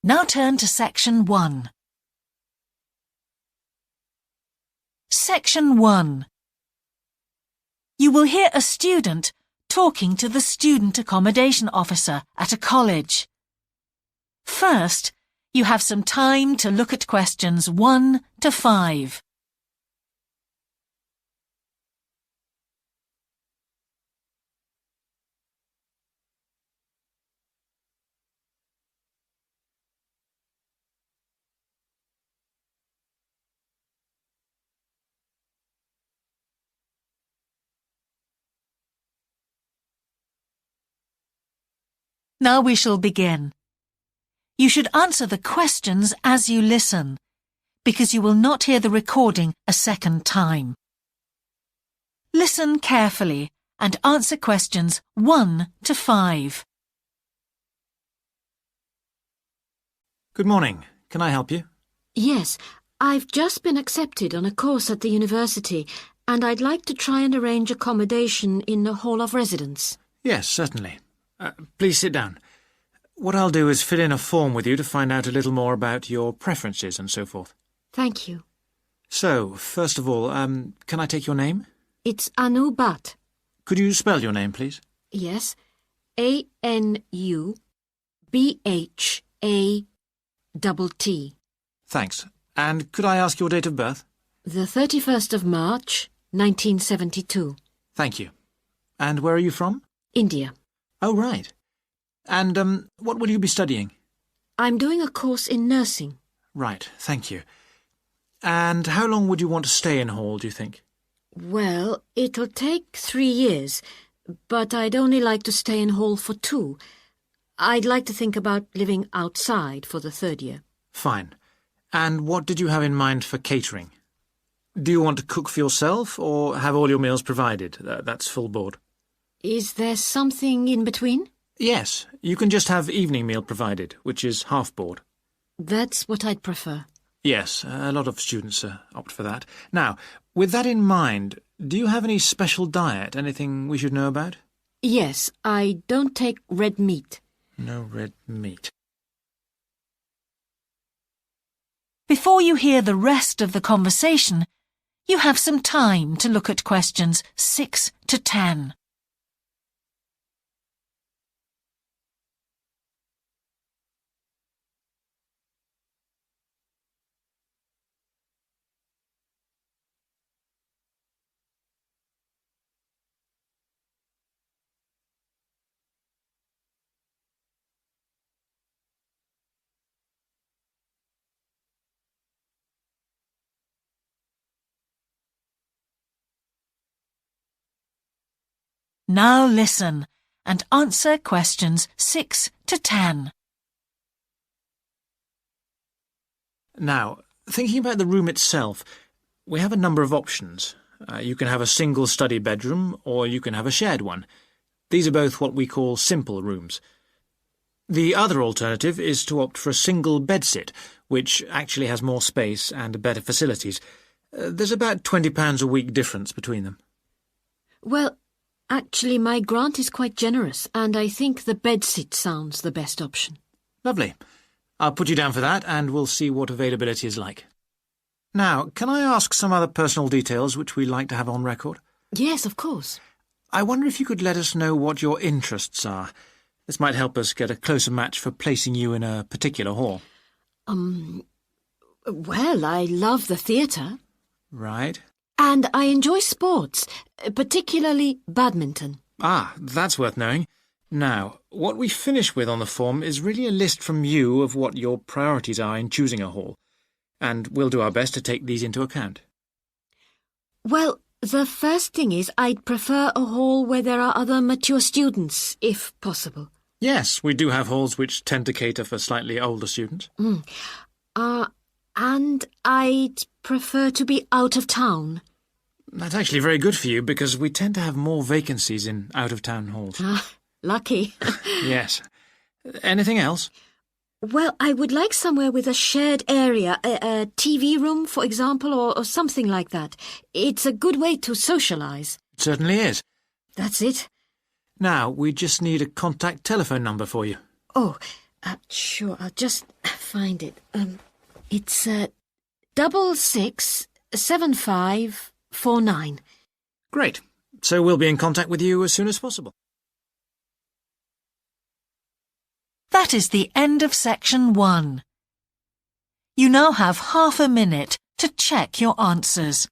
Now turn to Section 1. Section 1. You will hear a student talking to the student accommodation officer at a college. First, you have some time to look at questions 1 to 5. Now we shall begin. You should answer the questions as you listen, because you will not hear the recording a second time. Listen carefully and answer questions 1 to 5. Good morning. Can I help you? Yes, I've just been accepted on a course at the university, and I'd like to try and arrange accommodation in the hall of residence. Yes, certainly. Please sit down. What I'll do is fill in a form with you to find out a little more about your preferences and so forth. Thank you. So, first of all, can I take your name? It's Anu Bhatt. Could you spell your name, please? Yes, ANUBHATT. Thanks. And could I ask your date of birth? The 31st of March, 1972. Thank you. And where are you from? India. Oh, right. And, what will you be studying? I'm doing a course in nursing. Right, thank you. And how long would you want to stay in hall, do you think? Well, it'll take 3 years, but I'd only like to stay in hall for 2. I'd like to think about living outside for the 3rd year. Fine. And what did you have in mind for catering? Do you want to cook for yourself or have all your meals provided? That's full board. Is there something in between? Yes, you can just have evening meal provided, which is half board. That's what I'd prefer. Yes, a lot of students opt for that. Now, with that in mind, do you have any special diet, anything we should know about? Yes, I don't take red meat. No red meat. Before you hear the rest of the conversation, you have some time to look at questions 6 to 10. Now listen and answer questions 6 to 10. Now, thinking about the room itself, we have a number of options. You can have a single study bedroom or you can have a shared one. These are both what we call simple rooms. The other alternative is to opt for a single bedsit, which actually has more space and better facilities. There's about £20 a week difference between them. Well, actually, my grant is quite generous, and I think the bedsit sounds the best option. Lovely. I'll put you down for that, and we'll see what availability is like. Now, can I ask some other personal details which we like to have on record? Yes, of course. I wonder if you could let us know what your interests are. This might help us get a closer match for placing you in a particular hall. Well, I love the theatre. Right. And I enjoy sports, particularly badminton. Ah, that's worth knowing. Now, what we finish with on the form is really a list from you of what your priorities are in choosing a hall, and we'll do our best to take these into account. Well, the first thing is I'd prefer a hall where there are other mature students, if possible. Yes, we do have halls which tend to cater for slightly older students. And I'd prefer to be out of town. That's actually very good for you because we tend to have more vacancies in out-of-town halls. Lucky. Yes. Anything else? Well, I would like somewhere with a shared area, a TV room, for example, or something like that. It's a good way to socialise. It certainly is. That's it. Now, we just need a contact telephone number for you. Oh, sure. I'll just find it. It's 667549. Great. So we'll be in contact with you as soon as possible. That is the end of section 1. You now have half a minute to check your answers.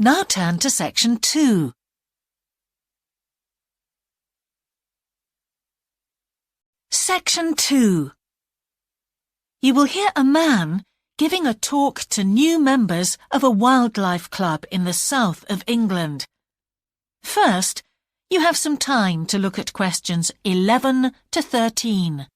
Now turn to section 2. Section 2. You will hear a man giving a talk to new members of a wildlife club in the south of England. First, you have some time to look at questions 11 to 13.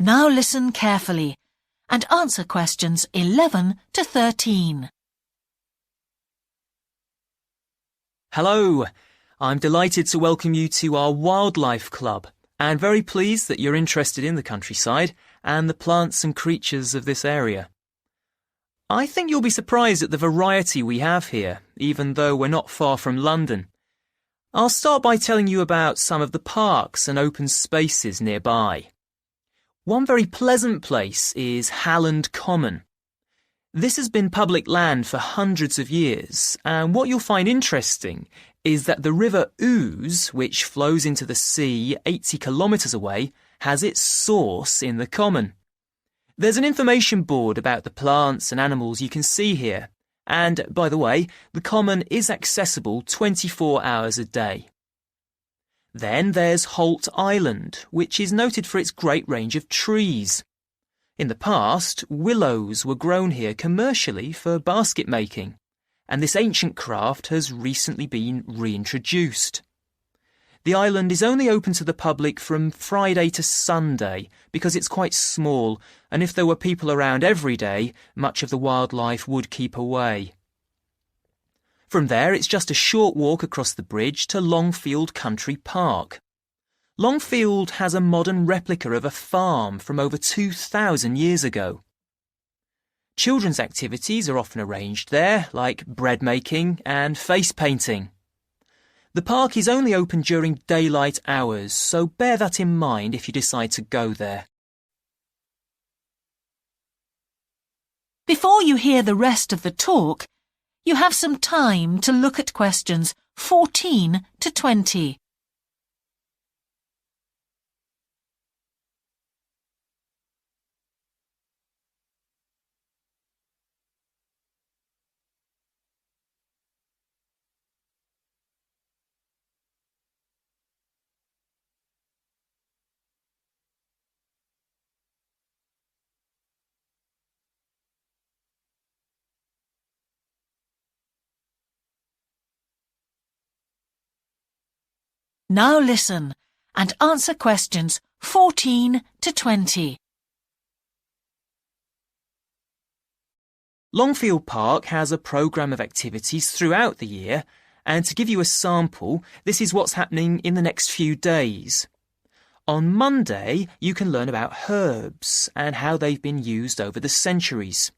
Now listen carefully and answer questions 11 to 13. Hello, I'm delighted to welcome you to our wildlife club and very pleased that you're interested in the countryside and the plants and creatures of this area. I think you'll be surprised at the variety we have here, even though we're not far from London. I'll start by telling you about some of the parks and open spaces nearby. One very pleasant place is Halland Common. This has been public land for hundreds of years, and what you'll find interesting is that the River Ouse, which flows into the sea 80 kilometres away, has its source in the common. There's an information board about the plants and animals you can see here, and, by the way, the common is accessible 24 hours a day. Then there's Holt Island, which is noted for its great range of trees. In the past, willows were grown here commercially for basket making, and this ancient craft has recently been reintroduced. The island is only open to the public from Friday to Sunday because it's quite small, and if there were people around every day, much of the wildlife would keep away. From there, it's just a short walk across the bridge to Longfield Country Park. Longfield has a modern replica of a farm from over 2,000 years ago. Children's activities are often arranged there, like bread making and face painting. The park is only open during daylight hours, so bear that in mind if you decide to go there. Before you hear the rest of the talk, you have some time to look at questions 14 to 20. Now listen and answer questions 14 to 20. Longfield Park has a programme of activities throughout the year, and to give you a sample, this is what's happening in the next few days. On Monday, you can learn about herbs and how they've been used over the centuries.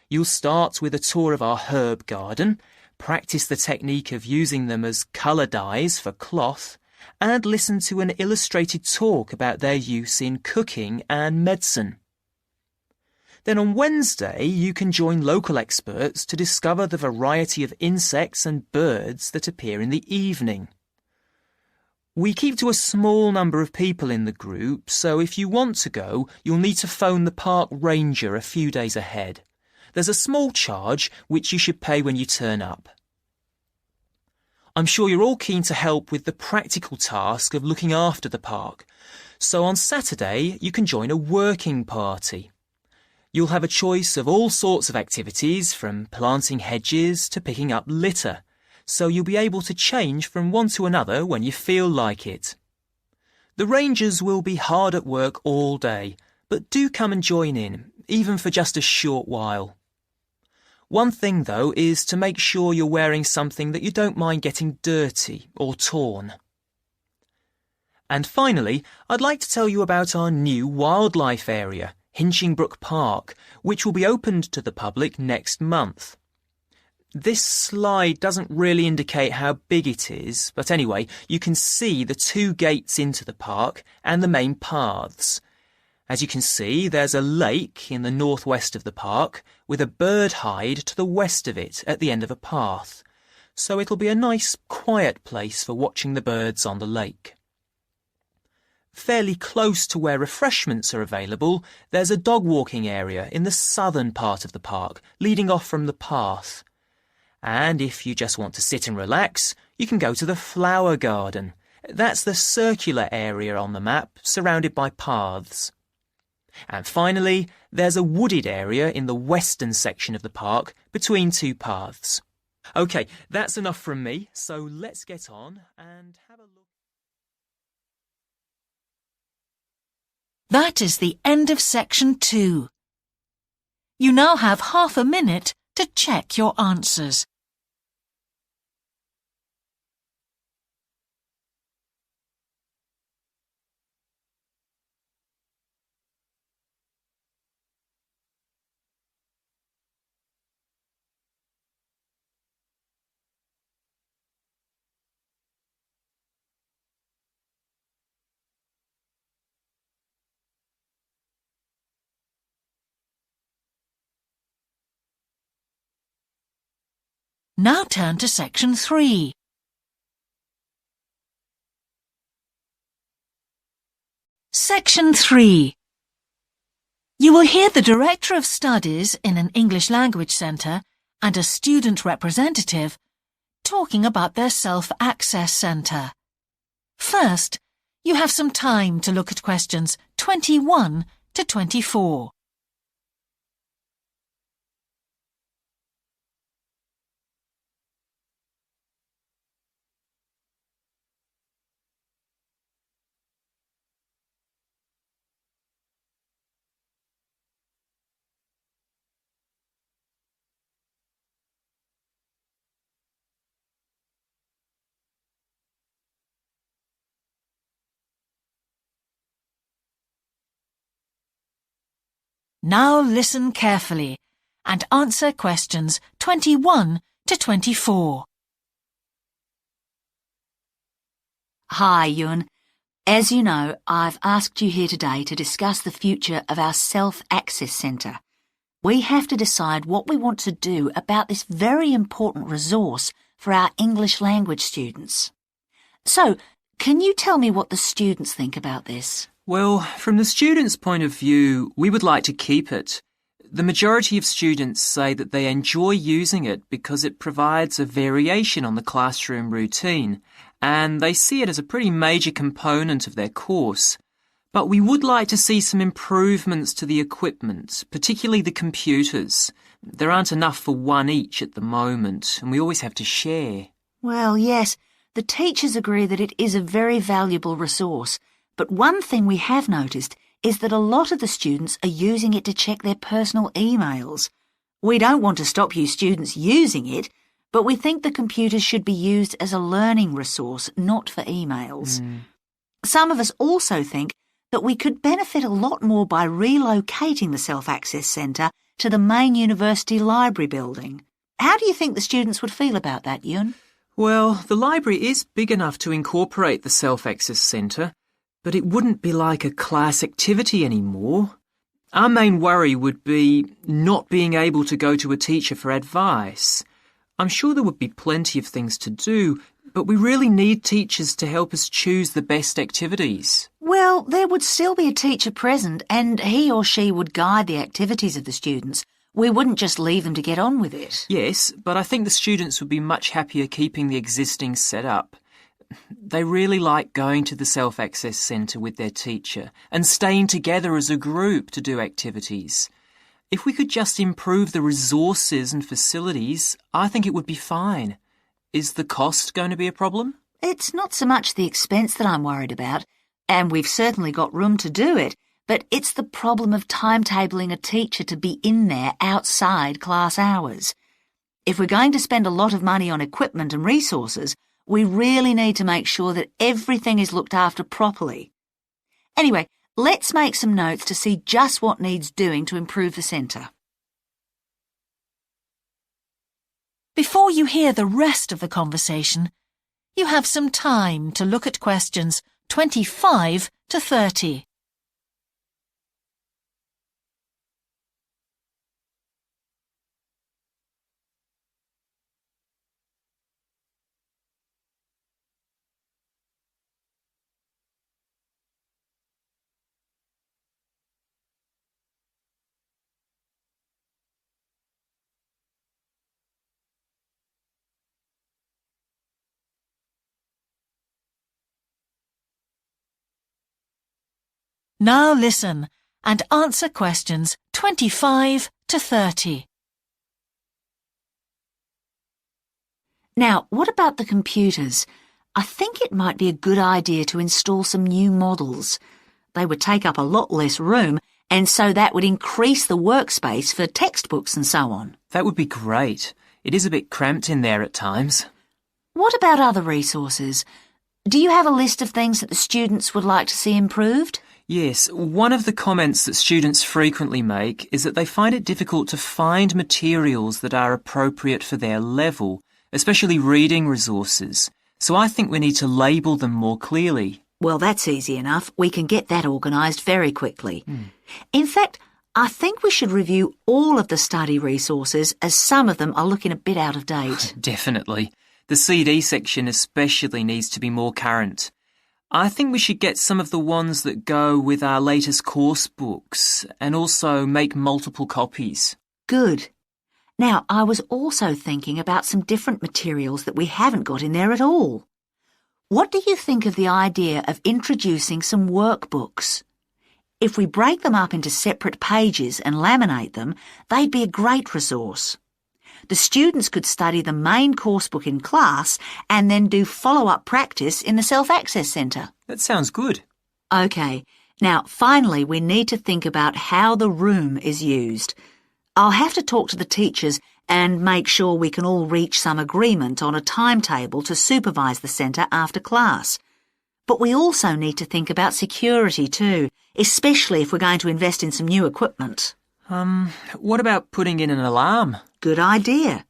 You'll start with a tour of our herb garden, practice the technique of using them as colour dyes for cloth, and listen to an illustrated talk about their use in cooking and medicine. Then on Wednesday, you can join local experts to discover the variety of insects and birds that appear in the evening. We keep to a small number of people in the group, so if you want to go, you'll need to phone the park ranger a few days ahead. There's a small charge which you should pay when you turn up. I'm sure you're all keen to help with the practical task of looking after the park. So on Saturday, you can join a working party. You'll have a choice of all sorts of activities, from planting hedges to picking up litter, so you'll be able to change from one to another when you feel like it. The rangers will be hard at work all day, but do come and join in, even for just a short while. One thing, though, is to make sure you're wearing something that you don't mind getting dirty or torn. And finally, I'd like to tell you about our new wildlife area, Hinchingbrook Park, which will be opened to the public next month. This slide doesn't really indicate how big it is, but anyway, you can see the 2 gates into the park and the main paths. As you can see, there's a lake in the northwest of the park with a bird hide to the west of it at the end of a path, so it'll be a nice, quiet place for watching the birds on the lake. Fairly close to where refreshments are available, there's a dog walking area in the southern part of the park, leading off from the path. And if you just want to sit and relax, you can go to the flower garden. That's the circular area on the map, surrounded by paths. And finally, there's a wooded area in the western section of the park between 2 paths. OK, that's enough from me, so let's get on and have a look. That is the end of section 2. You now have half a minute to check your answers. Now turn to section 3. Section 3. You will hear the Director of Studies in an English Language Centre and a student representative talking about their Self-Access Centre. First, you have some time to look at questions 21 to 24. Now listen carefully and answer questions 21 to 24. Hi, Ewan. As you know, I've asked you here today to discuss the future of our Self-Access Centre. We have to decide what we want to do about this very important resource for our English language students. So, can you tell me what the students think about this? Well, from the students' point of view, we would like to keep it. The majority of students say that they enjoy using it because it provides a variation on the classroom routine, and they see it as a pretty major component of their course. But we would like to see some improvements to the equipment, particularly the computers. There aren't enough for one each at the moment, and we always have to share. Well, yes, the teachers agree that it is a very valuable resource. But one thing we have noticed is that a lot of the students are using it to check their personal emails. We don't want to stop you students using it, but we think the computers should be used as a learning resource, not for emails. Some of us also think that we could benefit a lot more by relocating the Self-Access Centre to the main university library building. How do you think the students would feel about that, Ewan? Well, the library is big enough to incorporate the Self-Access Centre, but it wouldn't be like a class activity anymore. Our main worry would be not being able to go to a teacher for advice. I'm sure there would be plenty of things to do, but we really need teachers to help us choose the best activities. Well, there would still be a teacher present and he or she would guide the activities of the students We wouldn't just leave them to get on with it. Yes, but I think the students would be much happier keeping the existing setup. They really like going to the self-access centre with their teacher and staying together as a group to do activities. If we could just improve the resources and facilities, I think it would be fine. Is the cost going to be a problem? It's not so much the expense that I'm worried about, and we've certainly got room to do it, but it's the problem of timetabling a teacher to be in there outside class hours. If we're going to spend a lot of money on equipment and resources, we really need to make sure that everything is looked after properly. Anyway, let's make some notes to see just what needs doing to improve the centre. Before you hear the rest of the conversation, you have some time to look at questions 25 to 30. Now listen and answer questions 25 to 30. Now, what about the computers? I think it might be a good idea to install some new models. They would take up a lot less room, and so that would increase the workspace for textbooks and so on. That would be great. It is a bit cramped in there at times. What about other resources? Do you have a list of things that the students would like to see improved? Yes, one of the comments that students frequently make is that they find it difficult to find materials that are appropriate for their level, especially reading resources. So I think we need to label them more clearly. Well, that's easy enough. We can get that organised very quickly. In fact, I think we should review all of the study resources, as some of them are looking a bit out of date. Definitely. The CD section especially needs to be more current. I think we should get some of the ones that go with our latest course books and also make multiple copies. Good. Now, I was also thinking about some different materials that we haven't got in there at all. What do you think of the idea of introducing some workbooks? If we break them up into separate pages and laminate them, they'd be a great resource. The students could study the main course book in class and then do follow-up practice in the self-access centre. That sounds good. OK, now finally we need to think about how the room is used. I'll have to talk to the teachers and make sure we can all reach some agreement on a timetable to supervise the centre after class. But we also need to think about security too, especially if we're going to invest in some new equipment. What about putting in an alarm? Good idea.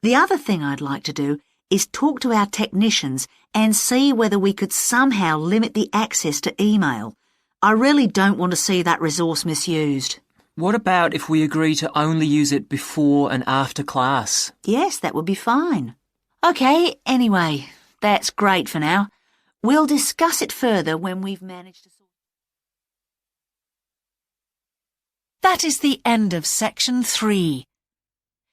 The other thing I'd like to do is talk to our technicians and see whether we could somehow limit the access to email. I really don't want to see that resource misused. What about if we agree to only use it before and after class? Yes, that would be fine. OK, anyway, that's great for now. We'll discuss it further when we've managed to sort. That is the end of section 3.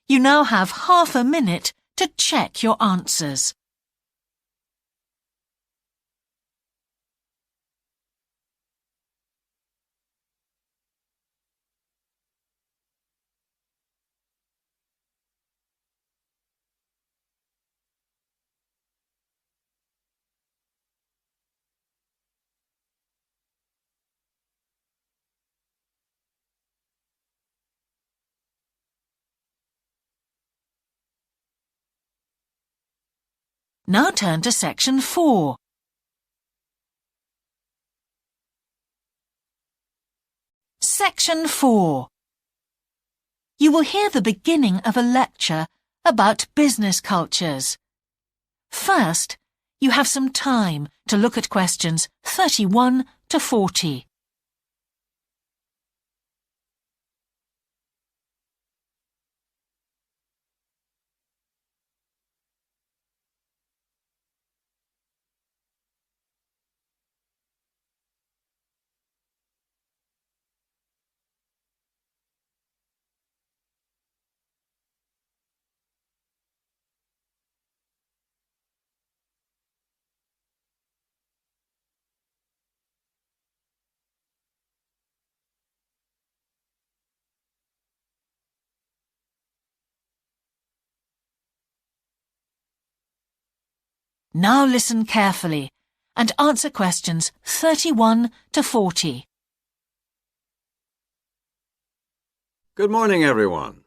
You now have half a minute to check your answers. Now turn to section 4. Section 4. You will hear the beginning of a lecture about business cultures. First, you have some time to look at questions 31 to 40. Now listen carefully and answer questions 31 to 40. Good morning, everyone.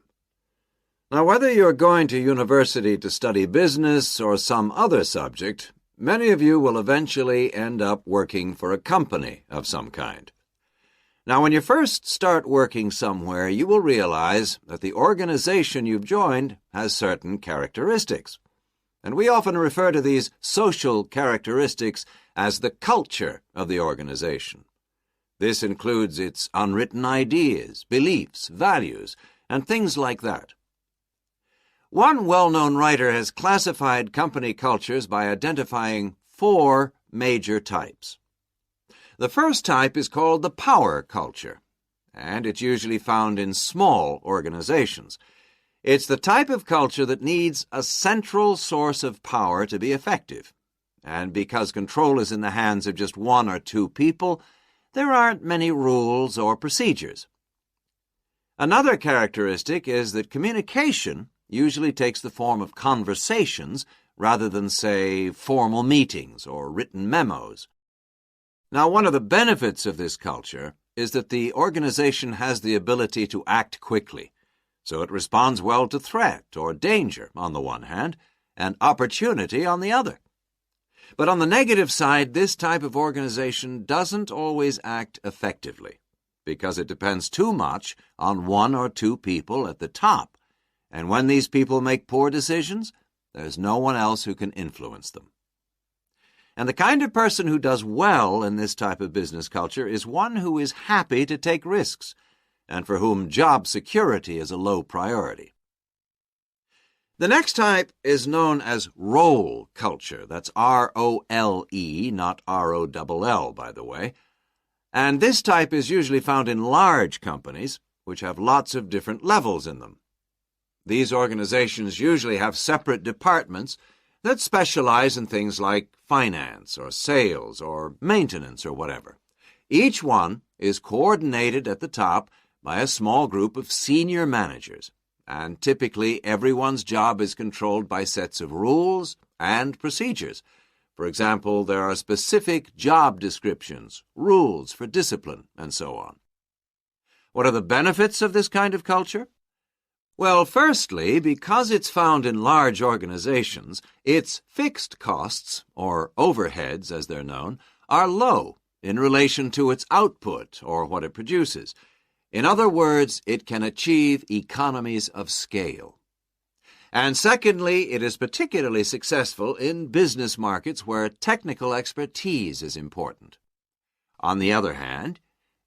Now, whether you're going to university to study business or some other subject, many of you will eventually end up working for a company of some kind. Now, when you first start working somewhere, you will realize that the organization you've joined has certain characteristics. And we often refer to these social characteristics as the culture of the organization. This includes its unwritten ideas, beliefs, values, and things like that. One well-known writer has classified company cultures by identifying 4 major types. The first type is called the power culture, and it's usually found in small organizations. It's the type of culture that needs a central source of power to be effective. And because control is in the hands of just 1 or 2 people, there aren't many rules or procedures. Another characteristic is that communication usually takes the form of conversations rather than, say, formal meetings or written memos. Now, one of the benefits of this culture is that the organization has the ability to act quickly, so it responds well to threat or danger on the one hand, and opportunity on the other. But on the negative side, this type of organization doesn't always act effectively, because it depends too much on 1 or 2 people at the top, and when these people make poor decisions, there's no one else who can influence them. And the kind of person who does well in this type of business culture is one who is happy to take risks, and for whom job security is a low priority. The next type is known as role culture. That's R-O-L-E, not R-O-L-L, by the way. And this type is usually found in large companies, which have lots of different levels in them. These organizations usually have separate departments that specialize in things like finance or sales or maintenance or whatever. Each one is coordinated at the top by a small group of senior managers. And typically everyone's job is controlled by sets of rules and procedures. For example, there are specific job descriptions, rules for discipline, and so on. What are the benefits of this kind of culture? Well, firstly, because it's found in large organizations, its fixed costs, or overheads as they're known, are low in relation to its output or what it produces. In other words, it can achieve economies of scale. And secondly, it is particularly successful in business markets where technical expertise is important. On the other hand,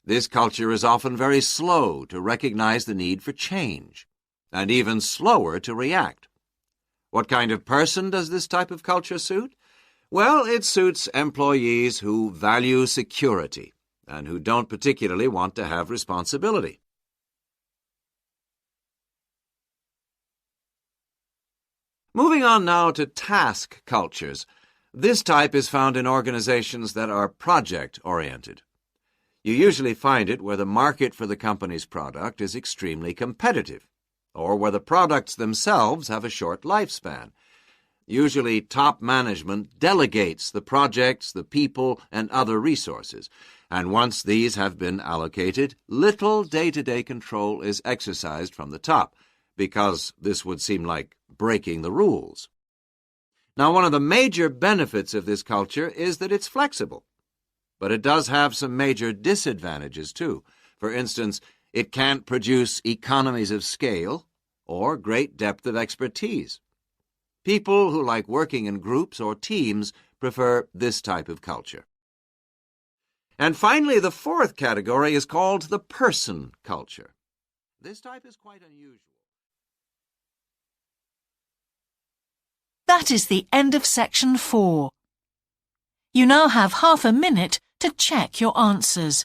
this culture is often very slow to recognize the need for change, and even slower to react. What kind of person does this type of culture suit? Well, it suits employees who value security and who don't particularly want to have responsibility. Moving on now to task cultures. This type is found in organizations that are project-oriented. You usually find it where the market for the company's product is extremely competitive, or where the products themselves have a short lifespan. Usually, top management delegates the projects, the people, and other resources, and once these have been allocated, little day-to-day control is exercised from the top, because this would seem like breaking the rules. Now, one of the major benefits of this culture is that it's flexible, but it does have some major disadvantages, too. For instance, it can't produce economies of scale or great depth of expertise. People who like working in groups or teams prefer this type of culture. And finally, the fourth category is called the person culture. This type is quite unusual. That is the end of section 4. You now have half a minute to check your answers.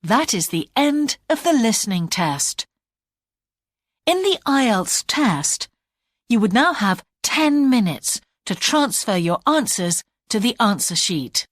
That is the end of the listening test. In the IELTS test, you would now have 10 minutes to transfer your answers to the answer sheet.